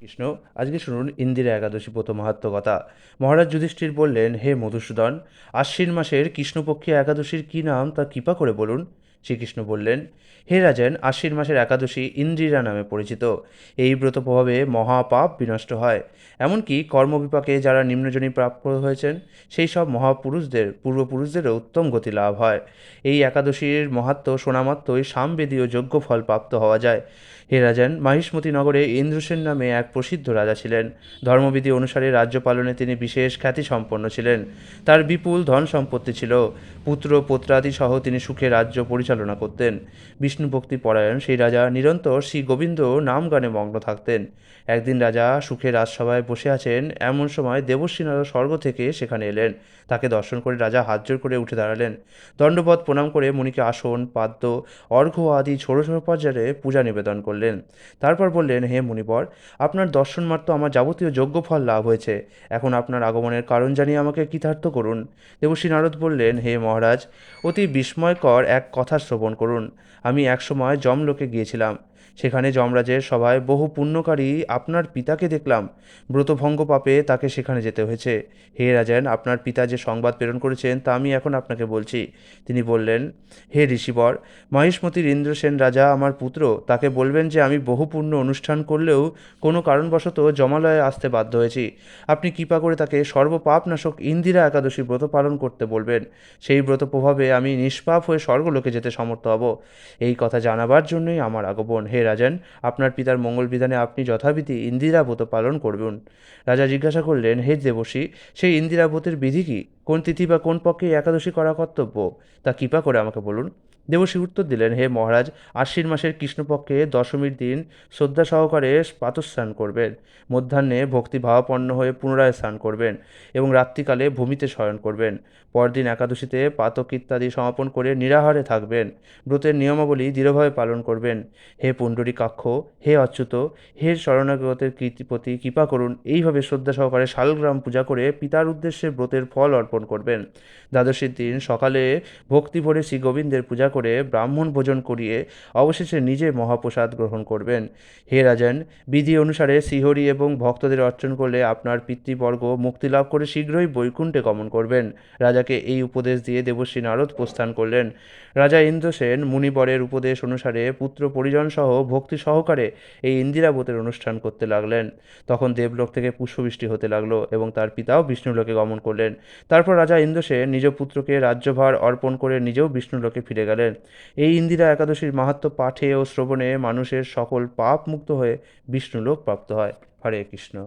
কৃষ্ণ, আজকে শুনুন ইন্দিরা একাদশী ব্রত মাহাত্ম্য কথা। মহারাজ যুধিষ্ঠির বললেন, হে মধুসূদন, আশ্বিন মাসের কৃষ্ণপক্ষী একাদশীর কী নাম তা কৃপা করে বলুন। শ্রীকৃষ্ণ বললেন, হে রাজেন, আশ্বিন মাসের একাদশী ইন্দিরা নামে পরিচিত। এই ব্রত প্রভাবে মহাপাপ বিনষ্ট হয়। এমনকি কর্মবিপাকে যারা নিম্নজনী প্রাপ্ত হয়েছেন সেই সব মহাপুরুষদের পূর্বপুরুষদেরও উত্তম গতি লাভ হয়। এই একাদশীর মাহাত্ম্য শোনামাত্রই সামবেদীয় যজ্ঞ ফল প্রাপ্ত হওয়া যায়। হে রাজান, মাহিষ্মতি নগরে ইন্দ্রসেন নামে এক প্রসিদ্ধ রাজা ছিলেন। ধর্মবিধি অনুসারে রাজ্য পালনে তিনি বিশেষ খ্যাতি সম্পন্ন ছিলেন। তার বিপুল ধন সম্পত্তি ছিল। পুত্র পৌত্রাদি সহ তিনি সুখে রাজ্য পরিচালনা করতেন। বিষ্ণু ভক্তি পরায়ণ সেই রাজা নিরন্তর শ্রী গোবিন্দ নাম গানে মগ্ন থাকতেন। একদিন রাজা সুখে রাজসভায় বসে আছেন, এমন সময় দেবশ্রী নারদ স্বর্গ থেকে সেখানে এলেন। তাকে দর্শন করে রাজা হাত জোড় করে উঠে দাঁড়ালেন। দণ্ডবত প্রণাম করে মুনিকে আসন, পাদ্য, অর্ঘ্য আদি ষোড়শোপচারে পূজা নিবেদন করলেন। তারপর বললেন, হে মুনিবর, আপনার দর্শন মাত্র আমার যাবতীয় যজ্ঞ ফল লাভ হয়েছে। এখন আপনার আগমনের কারণ জানিয়ে আমাকে কৃতার্থ করুন। দেবশ্রী নারদ বললেন, হে মহারাজ, অতি বিস্ময়কর এক কথা শ্রবণ করুন। আমি একসময় যমলোকে গিয়েছিলাম। সেখানে যমরাজের সভায় বহু পুণ্যকারী আপনার পিতাকে দেখলাম। ব্রতভঙ্গ পাপে তাকে সেখানে যেতে হয়েছে। হে রাজেন, আপনার পিতা যে সংবাদ প্রেরণ করেছেন তা আমি এখন আপনাকে বলছি। তিনি বললেন, হে ঋষিবর, মহিষ্মতির ইন্দ্রসেন রাজা আমার পুত্র। তাকে বলবেন যে আমি বহু পুণ্য অনুষ্ঠান করলেও কোনো কারণবশত জমালয়ে আসতে বাধ্য হয়েছি। আপনি কৃপা করে তাকে সর্বপাপনাশক ইন্দিরা একাদশী ব্রত পালন করতে বলবেন। সেই ব্রত প্রভাবে আমি নিষ্পাপ হয়ে স্বর্গলোকে যেতে সমর্থ হব। এই কথা জানাবার জন্যই আমার আগমন। হে রাজান, আপনার পিতার মঙ্গল বিধানে আপনি যথাবিধি ইন্দিরা ব্রত পালন করবেন। রাজা জিজ্ঞাসা করলেন, হে দেবর্ষি, সেই ইন্দিরা ব্রতের বিধি কি? কোন তিথি বা কোন পক্ষে এই একাদশী করা কর্তব্য তা কৃপা করে আমাকে বলুন। দেবর্ষি উত্তর দিলেন, হে মহারাজ, আশ্বিন মাসের কৃষ্ণপক্ষে দশমীর দিন শ্রদ্ধা সহকারে প্রাতঃস্নান করবেন। মধ্যাহ্নে ভক্তিভাবাপন্ন হয়ে পুনরায় স্নান করবেন এবং রাত্রিকালে ভূমিতে শয়ন করবেন। পরদিন একাদশীতে পাতক ইত্যাদি সমাপন করে নিরাহারে থাকবেন। ব্রতের নিয়মাবলী দৃঢ়ভাবে পালন করবেন। হে পুণ্ডরীকাক্ষ, হে অচ্যুত, হে শরণাগতের প্রতি কৃপা করুন। এইভাবে শ্রদ্ধা সহকারে শালগ্রাম পূজা করে পিতার উদ্দেশ্যে ব্রতের ফল অর্পণ করবেন। দ্বাদশীর দিন সকালে ভক্তি ভরে শ্রী গোবিন্দের পূজা করে ব্রাহ্মণ ভোজন করিয়ে অবশেষে নিজে মহাপ্রসাদ গ্রহণ করবেন। হে রাজন, বিধি অনুসারে শ্রীহরি এবং ভক্তদের অর্চন করলে আপনার পিতৃবর্গ মুক্তিলাভ করে শীঘ্রই বৈকুণ্ঠে গমন করবেন। রাজাকে এই উপদেশ দিয়ে দেবশ্রী নারদ প্রস্থান করলেন। রাজা ইন্দ্রসেন মুনিবরের উপদেশ অনুসারে পুত্র পরিজন সহ ভক্তি সহকারে এই ইন্দিরাবতের অনুষ্ঠান করতে লাগলেন। তখন দেবলোক থেকে পুষ্পবৃষ্টি হতে লাগলো এবং তার পিতাও বিষ্ণুলোকে গমন করলেন। তারপর রাজা ইন্দ্রসেন নিজ পুত্রকে রাজ্যভার অর্পণ করে নিজেও বিষ্ণুলোকে ফিরে গেলেন। এই ইন্দিরা একাদশীর মাহাত্ম্য পাঠে ও শ্রবণে মানুষের সকল পাপ মুক্ত হয়ে বিষ্ণুলোক প্রাপ্ত হয়। হরে কৃষ্ণ।